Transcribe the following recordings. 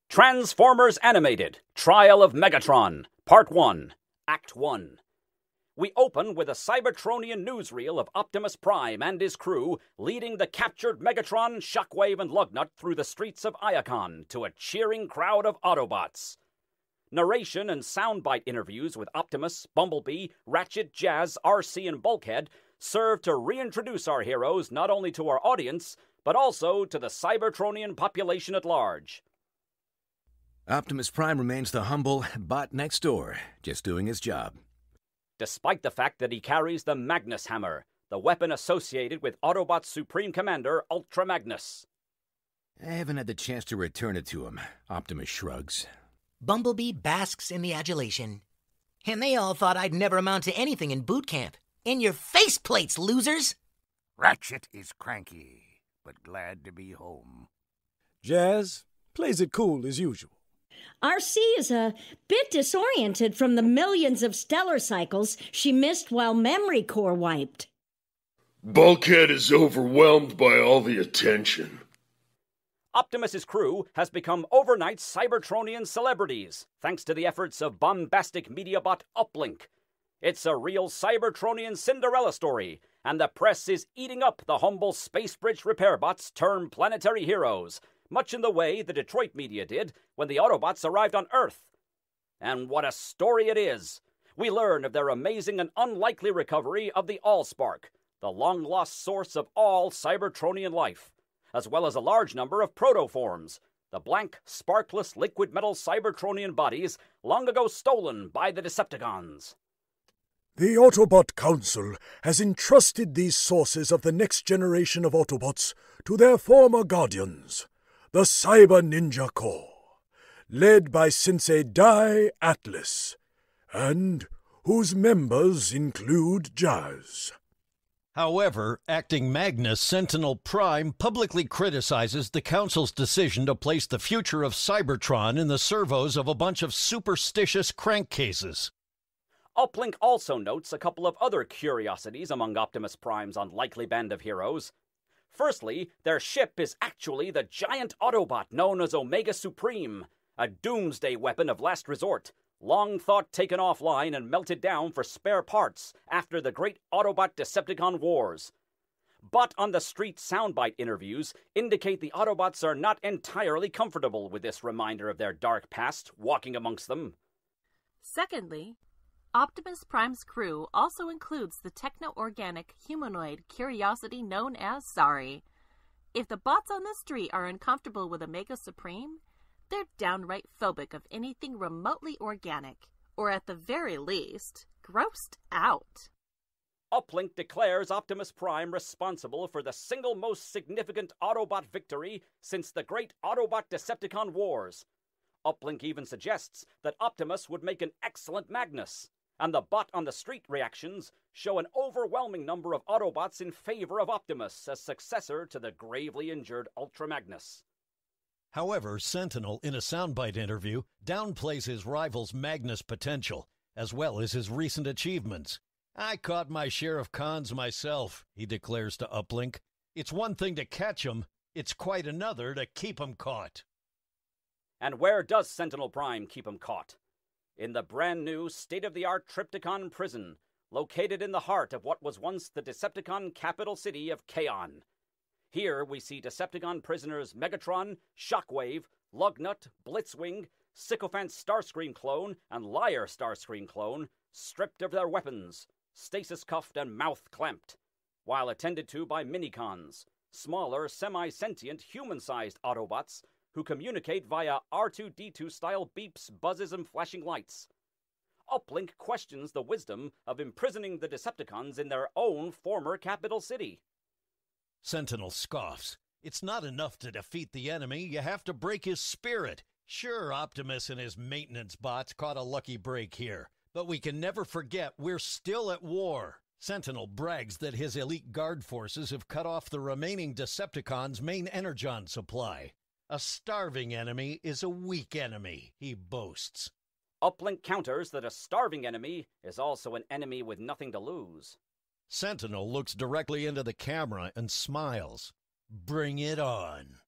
Transformers Animated, Trial of Megatron, Part 1, Act 1. We open with a Cybertronian newsreel of Optimus Prime and his crew leading the captured Megatron, Shockwave, and Lugnut through the streets of Iacon to a cheering crowd of Autobots. Narration and soundbite interviews with Optimus, Bumblebee, Ratchet, Jazz, RC, and Bulkhead serve to reintroduce our heroes not only to our audience, but also to the Cybertronian population at large. Optimus Prime remains the humble bot next door, just doing his job. Despite the fact that he carries the Magnus Hammer, the weapon associated with Autobot's Supreme Commander, Ultra Magnus. I haven't had the chance to return it to him, Optimus shrugs. Bumblebee basks in the adulation. And they all thought I'd never amount to anything in boot camp. In your faceplates, losers! Ratchet is cranky, but glad to be home. Jazz plays it cool as usual. RC is a bit disoriented from the millions of stellar cycles she missed while memory core wiped. Bulkhead is overwhelmed by all the attention. Optimus's crew has become overnight Cybertronian celebrities, thanks to the efforts of bombastic media bot Uplink. It's a real Cybertronian Cinderella story, and the press is eating up the humble space bridge repair bots turned planetary heroes, much in the way the Detroit media did when the Autobots arrived on Earth. And what a story it is! We learn of their amazing and unlikely recovery of the Allspark, the long-lost source of all Cybertronian life, as well as a large number of protoforms, the blank, sparkless liquid metal Cybertronian bodies long ago stolen by the Decepticons. The Autobot Council has entrusted these sources of the next generation of Autobots to their former guardians, the Cyber Ninja Corps, led by Sensei Dai Atlas, and whose members include Jazz. However, acting Magnus Sentinel Prime publicly criticizes the Council's decision to place the future of Cybertron in the servos of a bunch of superstitious crankcases. Uplink also notes a couple of other curiosities among Optimus Prime's unlikely band of heroes. Firstly, their ship is actually the giant Autobot known as Omega Supreme, a doomsday weapon of last resort, long thought taken offline and melted down for spare parts after the great Autobot-Decepticon wars. But on-the-street soundbite interviews indicate the Autobots are not entirely comfortable with this reminder of their dark past walking amongst them. Secondly, Optimus Prime's crew also includes the techno-organic humanoid curiosity known as Sorry. If the bots on the street are uncomfortable with Omega Supreme, they're downright phobic of anything remotely organic, or at the very least, grossed out. Uplink declares Optimus Prime responsible for the single most significant Autobot victory since the great Autobot-Decepticon wars. Uplink even suggests that Optimus would make an excellent Magnus, and the bot-on-the-street reactions show an overwhelming number of Autobots in favor of Optimus as successor to the gravely injured Ultra Magnus. However, Sentinel, in a soundbite interview, downplays his rival's Magnus potential, as well as his recent achievements. "I caught my share of cons myself," he declares to Uplink. "It's one thing to catch 'em, it's quite another to keep 'em caught." And where does Sentinel Prime keep him caught? In the brand new, state-of-the-art Trypticon prison, located in the heart of what was once the Decepticon capital city of Kaon. Here we see Decepticon prisoners Megatron, Shockwave, Lugnut, Blitzwing, Sycophant Starscream clone, and Liar Starscream clone stripped of their weapons, stasis-cuffed and mouth-clamped, while attended to by Minicons, smaller, semi-sentient, human-sized Autobots who communicate via R2-D2-style beeps, buzzes, and flashing lights. Uplink questions the wisdom of imprisoning the Decepticons in their own former capital city. Sentinel scoffs. "It's not enough to defeat the enemy, you have to break his spirit. Sure, Optimus and his maintenance bots caught a lucky break here, but we can never forget we're still at war." Sentinel brags that his elite guard forces have cut off the remaining Decepticons' main energon supply. "A starving enemy is a weak enemy," he boasts. Uplink counters that a starving enemy is also an enemy with nothing to lose. Sentinel looks directly into the camera and smiles. "Bring it on."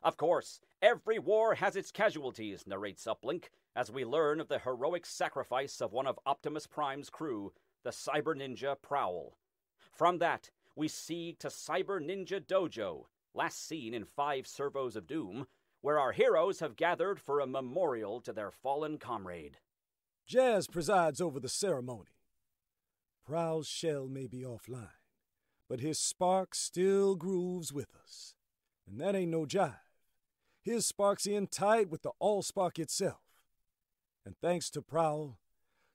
Of course, every war has its casualties, narrates Uplink, as we learn of the heroic sacrifice of one of Optimus Prime's crew, the Cyber Ninja Prowl. From that, we see to Cyber Ninja Dojo, last seen in 5 Servos of Doom, where our heroes have gathered for a memorial to their fallen comrade. Jazz presides over the ceremony. Prowl's shell may be offline, but his spark still grooves with us. And that ain't no jive. His spark's in tight with the Allspark itself. And thanks to Prowl,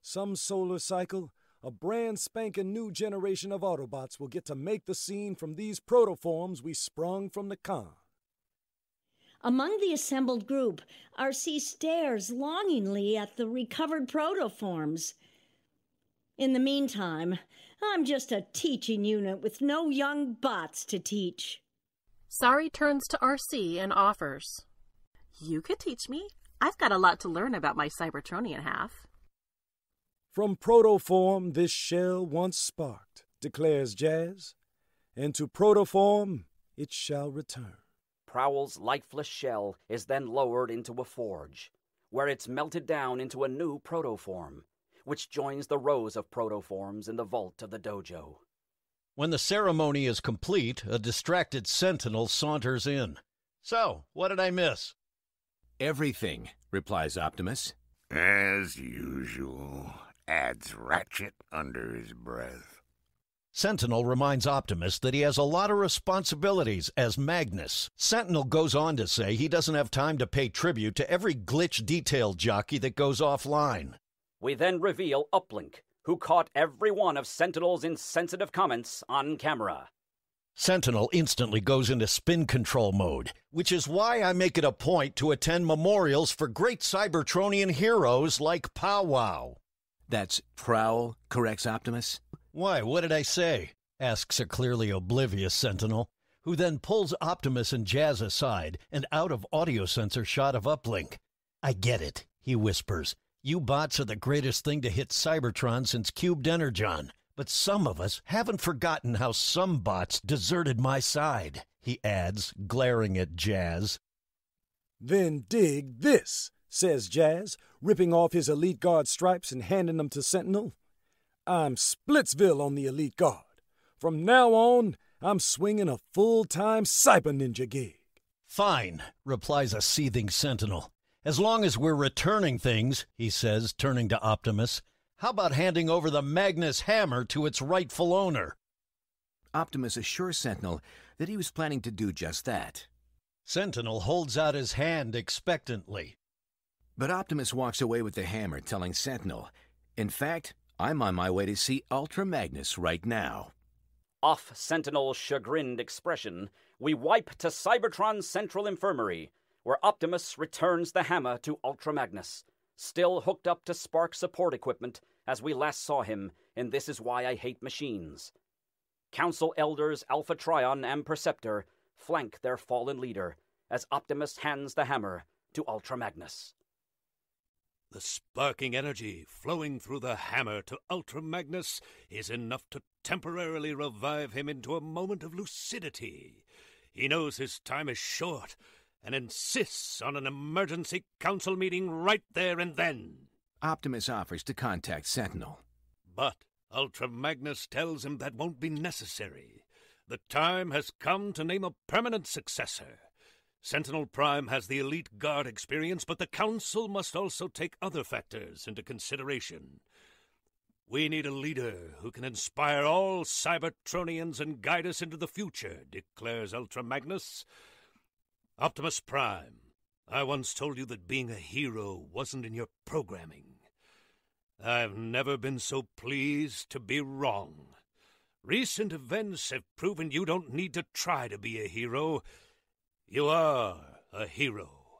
some solar cycle, a brand spanking new generation of Autobots will get to make the scene from these protoforms we sprung from the con. Among the assembled group, RC stares longingly at the recovered protoforms. In the meantime, I'm just a teaching unit with no young bots to teach. Sari turns to RC and offers, "You could teach me. I've got a lot to learn about my Cybertronian half." From protoform this shell once sparked, declares Jazz, and to protoform it shall return. Prowl's lifeless shell is then lowered into a forge, where it's melted down into a new protoform, which joins the rows of protoforms in the vault of the dojo. When the ceremony is complete, a distracted sentinel saunters in. "So, what did I miss?" Everything, replies Optimus. As usual, adds Ratchet under his breath. Sentinel reminds Optimus that he has a lot of responsibilities as Magnus. Sentinel goes on to say he doesn't have time to pay tribute to every glitch detail jockey that goes offline. We then reveal Uplink, who caught every one of Sentinel's insensitive comments on camera. Sentinel instantly goes into spin control mode, which is why I make it a point to attend memorials for great Cybertronian heroes like Powwow. That's Prowl, corrects Optimus. "Why, what did I say?" asks a clearly oblivious Sentinel, who then pulls Optimus and Jazz aside and out of audio sensor shot of Uplink. "I get it," he whispers. "You bots are the greatest thing to hit Cybertron since Cubed Energon. But some of us haven't forgotten how some bots deserted my side," he adds, glaring at Jazz. Then dig this, says Jazz, ripping off his Elite Guard stripes and handing them to Sentinel. I'm Splitsville on the Elite Guard. From now on, I'm swinging a full-time Cyber Ninja gig. "Fine," replies a seething Sentinel. "As long as we're returning things," he says, turning to Optimus. "How about handing over the Magnus hammer to its rightful owner?" Optimus assures Sentinel that he was planning to do just that. Sentinel holds out his hand expectantly. But Optimus walks away with the hammer, telling Sentinel, "In fact, I'm on my way to see Ultra Magnus right now." Off Sentinel's chagrined expression, we wipe to Cybertron's Central Infirmary, where Optimus returns the hammer to Ultra Magnus, still hooked up to Spark support equipment as we last saw him in This Is Why I Hate Machines. Council Elders Alpha Trion and Perceptor flank their fallen leader as Optimus hands the hammer to Ultra Magnus. The sparking energy flowing through the hammer to Ultra Magnus is enough to temporarily revive him into a moment of lucidity. He knows his time is short and insists on an emergency council meeting right there and then. Optimus offers to contact Sentinel. But Ultra Magnus tells him that won't be necessary. The time has come to name a permanent successor. Sentinel Prime has the Elite Guard experience, but the Council must also take other factors into consideration. We need a leader who can inspire all Cybertronians and guide us into the future, declares Ultra Magnus. Optimus Prime, I once told you that being a hero wasn't in your programming. I've never been so pleased to be wrong. Recent events have proven you don't need to try to be a hero. You are a hero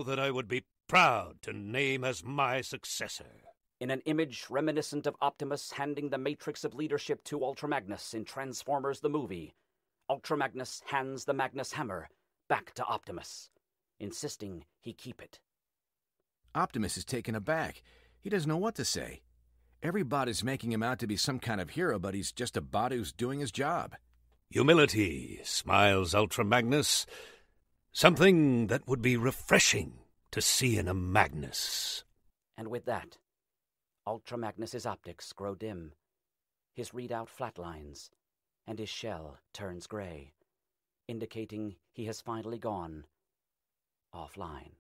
that I would be proud to name as my successor. In an image reminiscent of Optimus handing the Matrix of Leadership to Ultra Magnus in Transformers the movie, Ultra Magnus hands the Magnus hammer back to Optimus, insisting he keep it. Optimus is taken aback. He doesn't know what to say. Every bot is making him out to be some kind of hero, but he's just a bot who's doing his job. Humility, smiles Ultra Magnus. Something that would be refreshing to see in a Magnus. And with that, Ultra Magnus's optics grow dim. His readout flatlines, and his shell turns gray, indicating he has finally gone offline.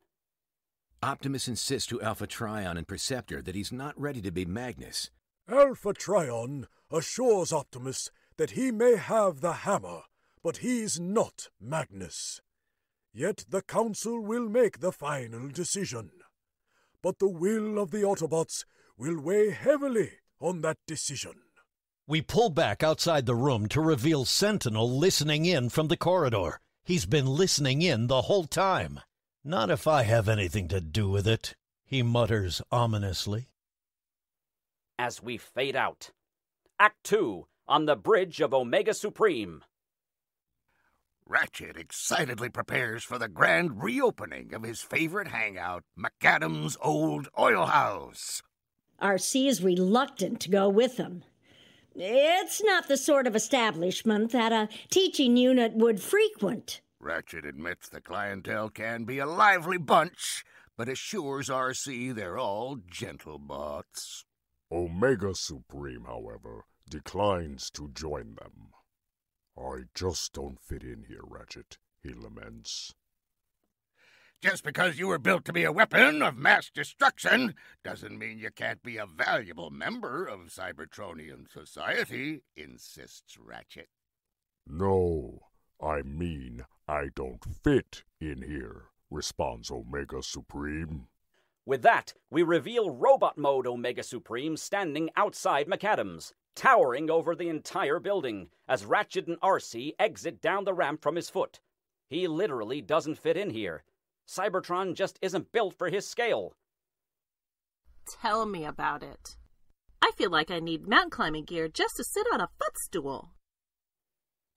Optimus insists to Alpha Trion and Perceptor that he's not ready to be Magnus. Alpha Trion assures Optimus that he may have the hammer, but he's not Magnus. Yet the Council will make the final decision. But the will of the Autobots will weigh heavily on that decision. We pull back outside the room to reveal Sentinel listening in from the corridor. He's been listening in the whole time. "Not if I have anything to do with it," he mutters ominously. As we fade out, Act 2 on the bridge of Omega Supreme. Ratchet excitedly prepares for the grand reopening of his favorite hangout, McAdam's old oil house. RC is reluctant to go with him. It's not the sort of establishment that a teaching unit would frequent. Ratchet admits the clientele can be a lively bunch, but assures RC they're all gentle bots. Omega Supreme, however, declines to join them. "I just don't fit in here, Ratchet," he laments. Just because you were built to be a weapon of mass destruction doesn't mean you can't be a valuable member of Cybertronian society, insists Ratchet. "No, I mean I don't fit in here," responds Omega Supreme. With that, we reveal Robot Mode Omega Supreme standing outside McAdams, towering over the entire building, as Ratchet and RC exit down the ramp from his foot. He literally doesn't fit in here. Cybertron just isn't built for his scale. Tell me about it. I feel like I need mountain climbing gear just to sit on a footstool.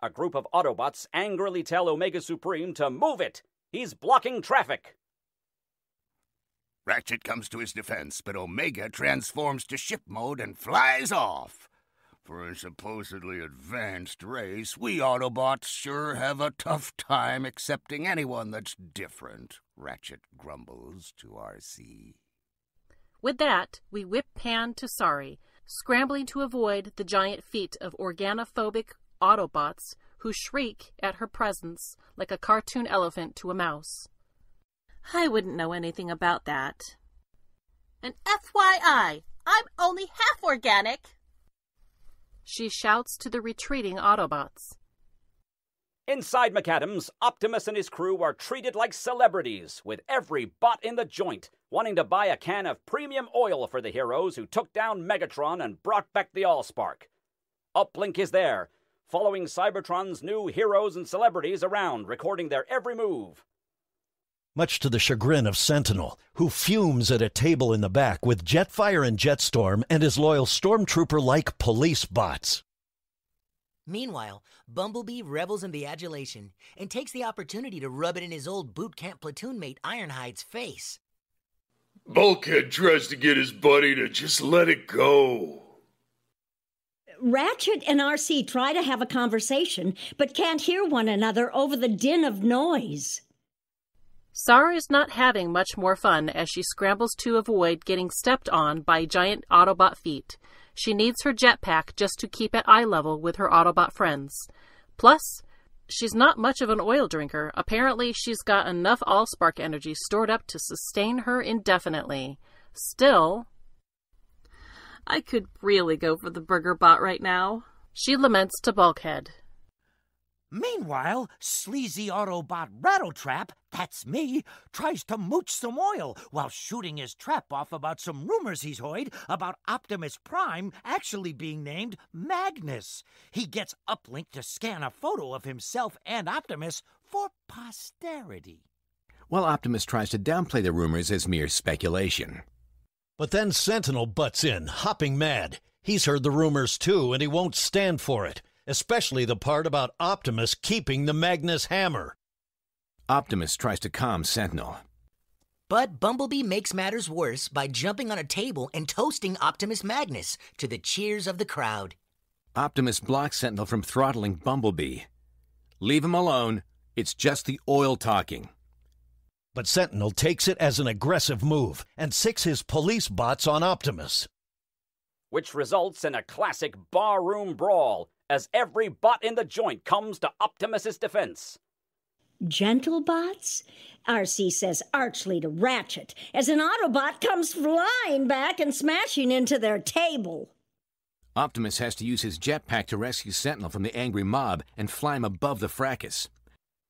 A group of Autobots angrily tell Omega Supreme to move it. He's blocking traffic. Ratchet comes to his defense, but Omega transforms to ship mode and flies off. For a supposedly advanced race, we Autobots sure have a tough time accepting anyone that's different, Ratchet grumbles to RC. With that, we whip pan to Sari, scrambling to avoid the giant feet of organophobic Autobots who shriek at her presence like a cartoon elephant to a mouse. I wouldn't know anything about that. And FYI, I'm only half organic, she shouts to the retreating Autobots. Inside McAdams, Optimus and his crew are treated like celebrities, with every bot in the joint wanting to buy a can of premium oil for the heroes who took down Megatron and brought back the Allspark. Uplink is there, following Cybertron's new heroes and celebrities around, recording their every move. Much to the chagrin of Sentinel, who fumes at a table in the back with Jetfire and Jetstorm and his loyal stormtrooper-like police bots. Meanwhile, Bumblebee revels in the adulation and takes the opportunity to rub it in his old boot camp platoon mate Ironhide's face. Bulkhead tries to get his buddy to just let it go. Ratchet and RC try to have a conversation, but can't hear one another over the din of noise. Sara is not having much more fun as she scrambles to avoid getting stepped on by giant Autobot feet. She needs her jetpack just to keep at eye level with her Autobot friends. Plus, she's not much of an oil drinker. Apparently, she's got enough Allspark energy stored up to sustain her indefinitely. Still, I could really go for the burger bot right now, she laments to Bulkhead. Meanwhile, sleazy Autobot Rattletrap, that's me, tries to mooch some oil while shooting his trap off about some rumors he's heard about Optimus Prime actually being named Magnus. He gets Uplink to scan a photo of himself and Optimus for posterity. While Optimus tries to downplay the rumors as mere speculation. But then Sentinel butts in, hopping mad. He's heard the rumors too, and he won't stand for it. Especially the part about Optimus keeping the Magnus hammer. Optimus tries to calm Sentinel. But Bumblebee makes matters worse by jumping on a table and toasting Optimus Magnus to the cheers of the crowd. Optimus blocks Sentinel from throttling Bumblebee. "Leave him alone. It's just the oil talking. But Sentinel takes it as an aggressive move and sicks his police bots on Optimus. Which results in a classic barroom brawl as every bot in the joint comes to Optimus's defense. Gentle bots? RC says archly to Ratchet as an Autobot comes flying back and smashing into their table. Optimus has to use his jetpack to rescue Sentinel from the angry mob and fly him above the fracas.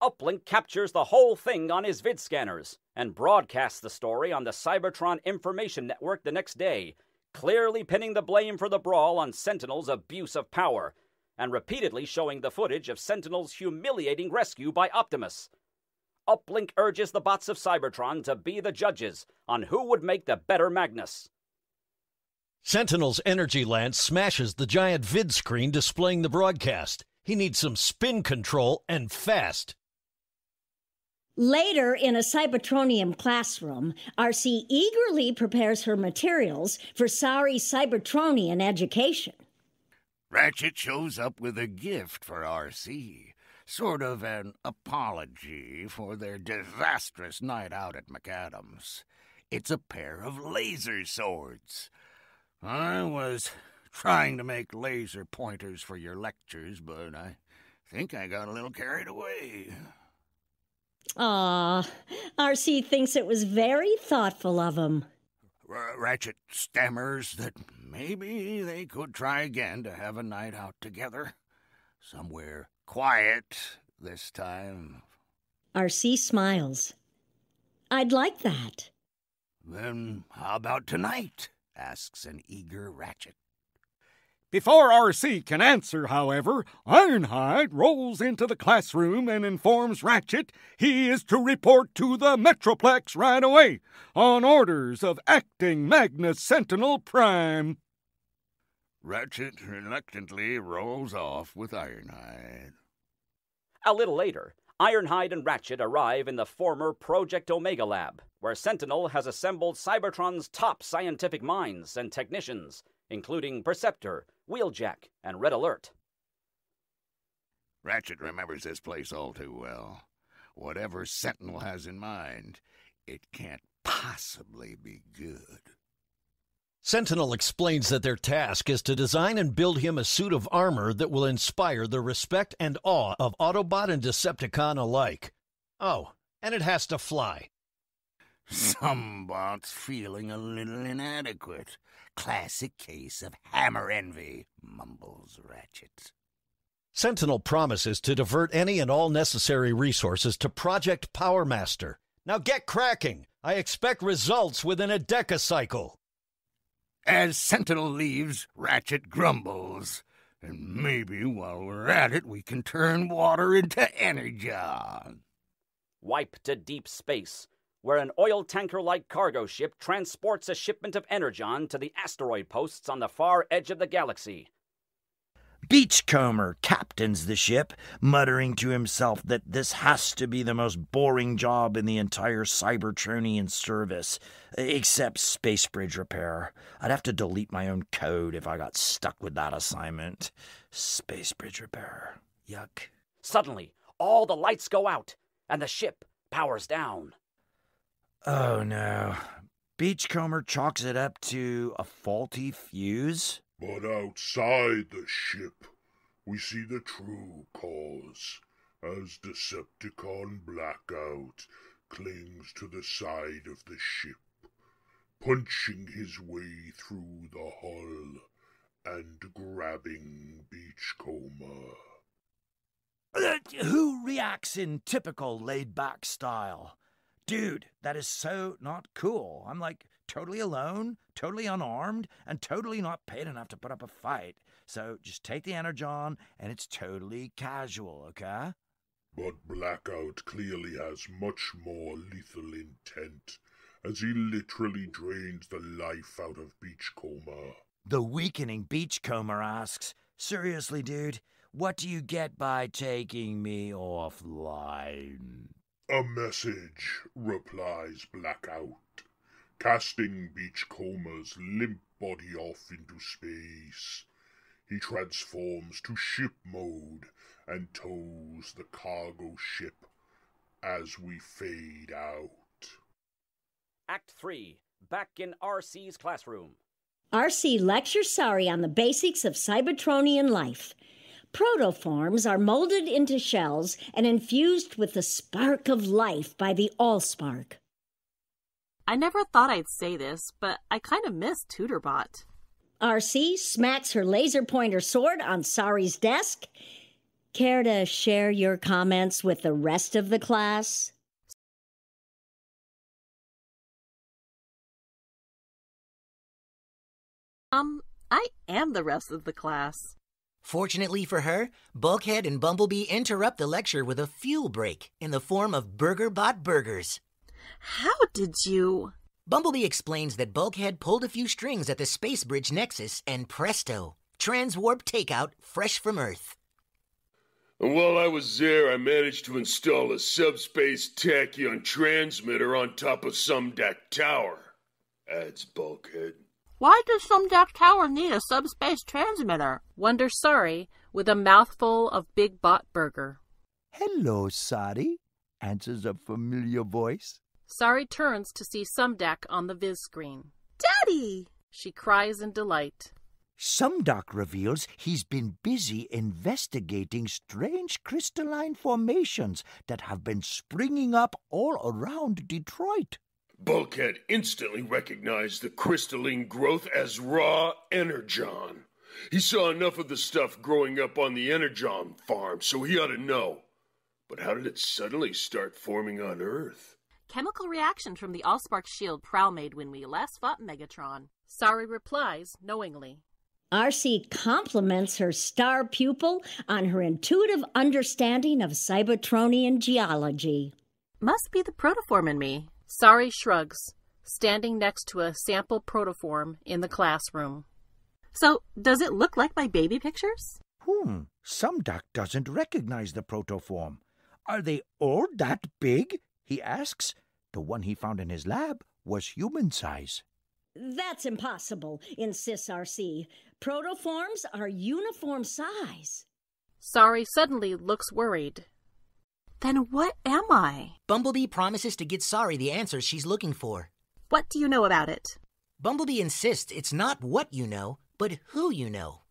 Uplink captures the whole thing on his vid scanners and broadcasts the story on the Cybertron Information Network the next day, clearly pinning the blame for the brawl on Sentinel's abuse of power, and repeatedly showing the footage of Sentinel's humiliating rescue by Optimus. Uplink urges the bots of Cybertron to be the judges on who would make the better Magnus. Sentinel's energy lance smashes the giant vid screen displaying the broadcast. He needs some spin control and fast. Later, in a Cybertronium classroom, RC eagerly prepares her materials for sorry Cybertronian education. Ratchet shows up with a gift for RC, sort of an apology for their disastrous night out at McAdams. It's a pair of laser swords. I was trying to make laser pointers for your lectures, but I think I got a little carried away. Aw, RC thinks it was very thoughtful of him. Ratchet stammers that maybe they could try again to have a night out together. Somewhere quiet this time. RC smiles. I'd like that. Then how about tonight? Asks an eager Ratchet. Before RC can answer, however, Ironhide rolls into the classroom and informs Ratchet he is to report to the Metroplex right away on orders of Acting Magnus Sentinel Prime. Ratchet reluctantly rolls off with Ironhide. A little later, Ironhide and Ratchet arrive in the former Project Omega lab, where Sentinel has assembled Cybertron's top scientific minds and technicians, including Perceptor, Wheeljack, and Red Alert. Ratchet remembers this place all too well. Whatever Sentinel has in mind, it can't possibly be good. Sentinel explains that their task is to design and build him a suit of armor that will inspire the respect and awe of Autobot and Decepticon alike. Oh, and it has to fly. Some bots feeling a little inadequate. Classic case of hammer envy, mumbles Ratchet. Sentinel promises to divert any and all necessary resources to Project Power Master. Now get cracking! I expect results within a decacycle. As Sentinel leaves, Ratchet grumbles. And maybe while we're at it, we can turn water into energon. Wipe to deep space, where an oil tanker-like cargo ship transports a shipment of energon to the asteroid posts on the far edge of the galaxy. Beachcomber captains the ship, muttering to himself that this has to be the most boring job in the entire Cybertronian service, except space bridge repair. I'd have to delete my own code if I got stuck with that assignment. Space bridge repair. Yuck. Suddenly, all the lights go out, and the ship powers down. Oh no. Beachcomber chalks it up to a faulty fuse? But outside the ship, we see the true cause, as Decepticon Blackout clings to the side of the ship, punching his way through the hull and grabbing Beachcomber. Who reacts in typical laid-back style? Dude, that is so not cool. I'm like totally alone, totally unarmed, and totally not paid enough to put up a fight. So just take the energon, and it's totally casual, okay? But Blackout clearly has much more lethal intent, as he literally drains the life out of Beachcomber. The weakening Beachcomber asks, seriously, dude, what do you get by taking me offline? A message, replies Blackout, casting Beachcomber's limp body off into space. He transforms to ship mode and tows the cargo ship as we fade out. Act 3. Back in RC's classroom. RC lectures Sari on the basics of Cybertronian life. Protoforms are molded into shells and infused with the spark of life by the Allspark. I never thought I'd say this, but I kind of miss Tutorbot. RC smacks her laser pointer sword on Sari's desk. Care to share your comments with the rest of the class? I am the rest of the class. Fortunately for her, Bulkhead and Bumblebee interrupt the lecture with a fuel break in the form of BurgerBot burgers. How did you... Bumblebee explains that Bulkhead pulled a few strings at the Space Bridge Nexus, and presto, transwarp takeout fresh from Earth. And while I was there, I managed to install a subspace tachyon transmitter on top of Sumdac Tower, adds Bulkhead. Why does Sumdac Tower need a subspace transmitter? Wonders Sari, with a mouthful of Big Bot Burger. Hello, Sari, answers a familiar voice. Sari turns to see Sumdac on the viz screen. Daddy! She cries in delight. Sumdac reveals he's been busy investigating strange crystalline formations that have been springing up all around Detroit. Bulkhead instantly recognized the crystalline growth as raw energon. He saw enough of the stuff growing up on the energon farm, so he ought to know. But how did it suddenly start forming on Earth? Chemical reaction from the Allspark shield Prowl made when we last fought Megatron. Sari replies knowingly. RC compliments her star pupil on her intuitive understanding of Cybertronian geology. Must be the protoform in me. Sari shrugs, standing next to a sample protoform in the classroom. So, does it look like my baby pictures? Sumdac doesn't recognize the protoform. Are they all that big? He asks. The one he found in his lab was human size. That's impossible, insists RC. Protoforms are uniform size. Sari suddenly looks worried. Then what am I? Bumblebee promises to get Sari the answers she's looking for. What do you know about it? Bumblebee insists it's not what you know, but who you know.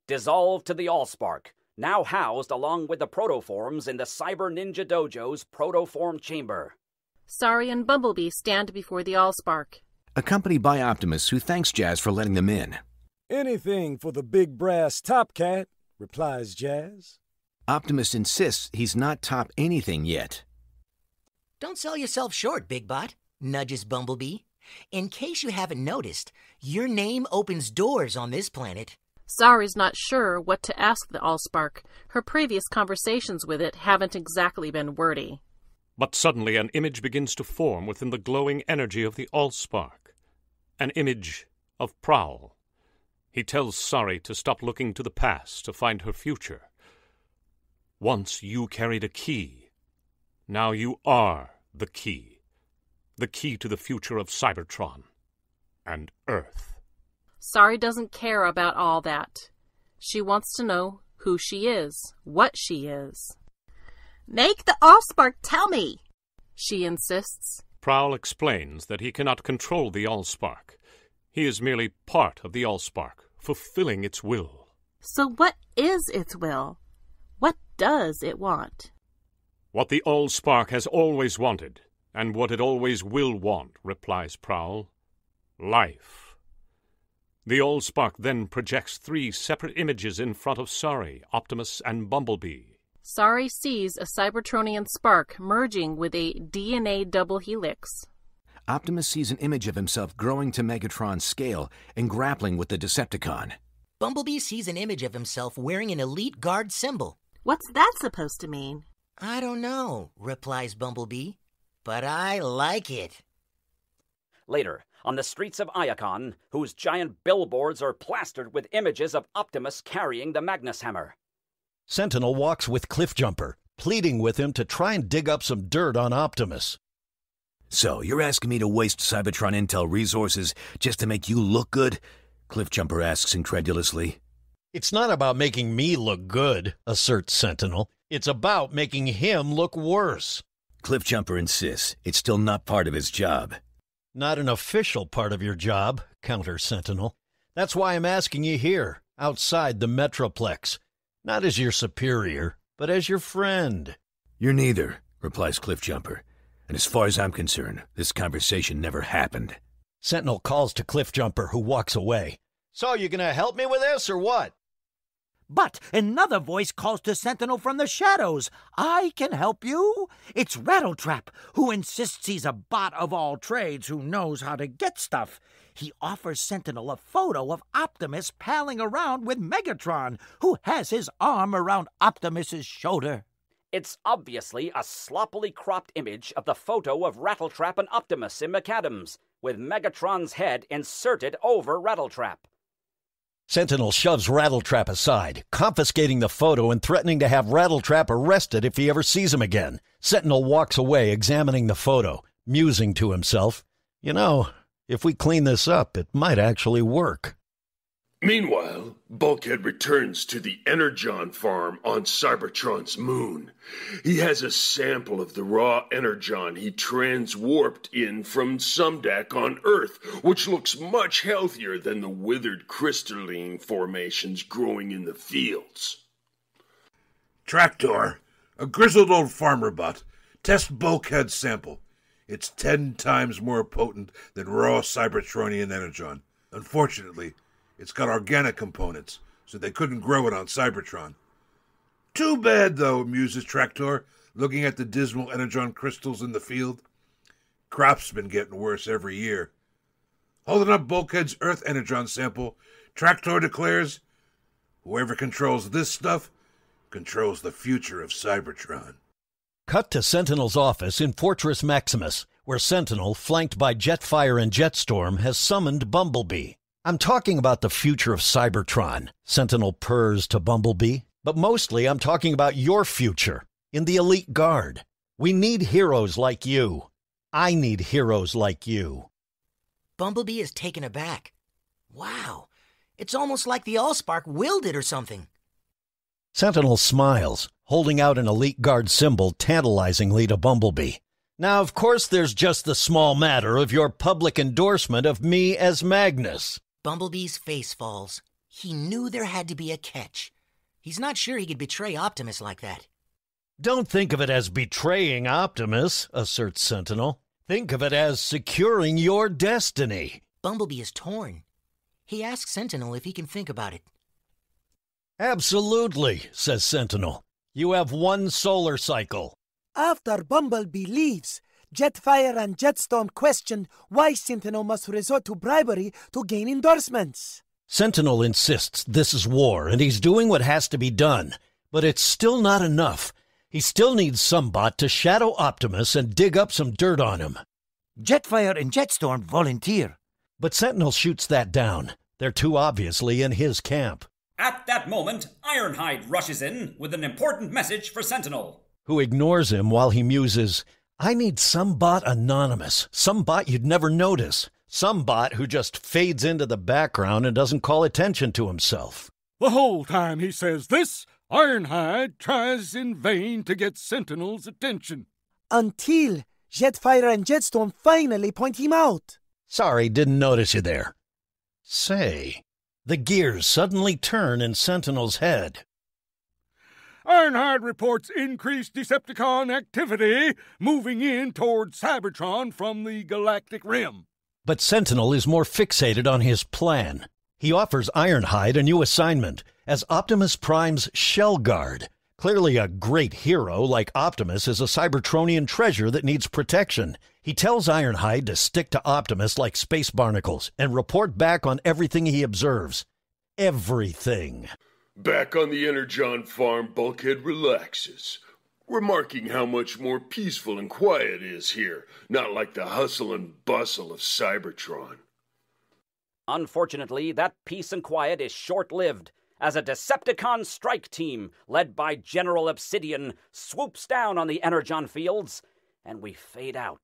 Dissolved to the Allspark, now housed along with the protoforms in the Cyber Ninja Dojo's protoform chamber. Sari and Bumblebee stand before the Allspark, accompanied by Optimus, who thanks Jazz for letting them in. Anything for the big brass top cat, replies Jazz. Optimus insists he's not top anything yet. Don't sell yourself short, Big Bot, nudges Bumblebee. In case you haven't noticed, your name opens doors on this planet. Sari's not sure what to ask the Allspark. Her previous conversations with it haven't exactly been wordy. But suddenly an image begins to form within the glowing energy of the Allspark. An image of Prowl. He tells Sari to stop looking to the past to find her future. Once you carried a key. Now you are the key. The key to the future of Cybertron and Earth. Sari doesn't care about all that. She wants to know who she is, what she is. Make the Allspark tell me, she insists. Prowl explains that he cannot control the Allspark. He is merely part of the Allspark, fulfilling its will. So what is its will? What does it want? What the Allspark has always wanted, and what it always will want, replies Prowl. Life. The Allspark then projects 3 separate images in front of Sari, Optimus, and Bumblebee. Sari sees a Cybertronian spark merging with a DNA double helix. Optimus sees an image of himself growing to Megatron's scale and grappling with the Decepticon. Bumblebee sees an image of himself wearing an Elite Guard symbol. What's that supposed to mean? I don't know, replies Bumblebee, but I like it. Later, on the streets of Iacon, whose giant billboards are plastered with images of Optimus carrying the Magnus Hammer. Sentinel walks with Cliffjumper, pleading with him to try and dig up some dirt on Optimus. So, you're asking me to waste Cybertron intel resources just to make you look good? Cliffjumper asks incredulously. It's not about making me look good, asserts Sentinel. It's about making him look worse. Cliffjumper insists it's still not part of his job. Not an official part of your job, Counter Sentinel. That's why I'm asking you here, outside the Metroplex. Not as your superior, but as your friend. You're neither, replies Cliffjumper. And as far as I'm concerned, this conversation never happened. Sentinel calls to Cliffjumper, who walks away. So, you gonna help me with this, or what? But another voice calls to Sentinel from the shadows. I can help you. It's Rattletrap, who insists he's a bot of all trades who knows how to get stuff. He offers Sentinel a photo of Optimus palling around with Megatron, who has his arm around Optimus's shoulder. It's obviously a sloppily cropped image of the photo of Rattletrap and Optimus in McAdams, with Megatron's head inserted over Rattletrap. Sentinel shoves Rattletrap aside, confiscating the photo and threatening to have Rattletrap arrested if he ever sees him again. Sentinel walks away, examining the photo, musing to himself, "You know, if we clean this up, it might actually work." Meanwhile, Bulkhead returns to the Energon farm on Cybertron's moon. He has a sample of the raw Energon he transwarped in from Sumdac on Earth, which looks much healthier than the withered crystalline formations growing in the fields. Tractor, a grizzled old farmer bot, test Bulkhead's sample. It's 10 times more potent than raw Cybertronian Energon. Unfortunately, it's got organic components, so they couldn't grow it on Cybertron. Too bad, though, muses Tractor, looking at the dismal Energon crystals in the field. Crop's been getting worse every year. Holding up Bulkhead's Earth Energon sample, Tractor declares, "Whoever controls this stuff controls the future of Cybertron." Cut to Sentinel's office in Fortress Maximus, where Sentinel, flanked by Jetfire and Jetstorm, has summoned Bumblebee. "I'm talking about the future of Cybertron," Sentinel purrs to Bumblebee. "But mostly I'm talking about your future, in the Elite Guard. We need heroes like you. I need heroes like you." Bumblebee is taken aback. Wow, it's almost like the Allspark willed it or something. Sentinel smiles, holding out an Elite Guard symbol tantalizingly to Bumblebee. "Now, of course, there's just the small matter of your public endorsement of me as Magnus." Bumblebee's face falls. He knew there had to be a catch. He's not sure he could betray Optimus like that. "Don't think of it as betraying Optimus," asserts Sentinel. "Think of it as securing your destiny." Bumblebee is torn. He asks Sentinel if he can think about it. "Absolutely," says Sentinel. "You have one solar cycle." After Bumblebee leaves, Jetfire and Jetstorm questioned why Sentinel must resort to bribery to gain endorsements. Sentinel insists this is war, and he's doing what has to be done. But it's still not enough. He still needs some bot to shadow Optimus and dig up some dirt on him. Jetfire and Jetstorm volunteer. But Sentinel shoots that down. They're too obviously in his camp. At that moment, Ironhide rushes in with an important message for Sentinel, who ignores him while he muses, "I need some bot anonymous, some bot you'd never notice, some bot who just fades into the background and doesn't call attention to himself." The whole time he says this, Ironhide tries in vain to get Sentinel's attention. Until Jetfire and Jetstorm finally point him out. "Sorry, didn't notice you there." Say, the gears suddenly turn in Sentinel's head. Ironhide reports increased Decepticon activity moving in toward Cybertron from the Galactic Rim. But Sentinel is more fixated on his plan. He offers Ironhide a new assignment as Optimus Prime's Shell Guard. Clearly a great hero like Optimus is a Cybertronian treasure that needs protection. He tells Ironhide to stick to Optimus like space barnacles and report back on everything he observes. Everything. Back on the Energon farm, Bulkhead relaxes, remarking how much more peaceful and quiet it is here, not like the hustle and bustle of Cybertron. Unfortunately, that peace and quiet is short-lived, as a Decepticon strike team, led by General Obsidian, swoops down on the Energon fields, and we fade out.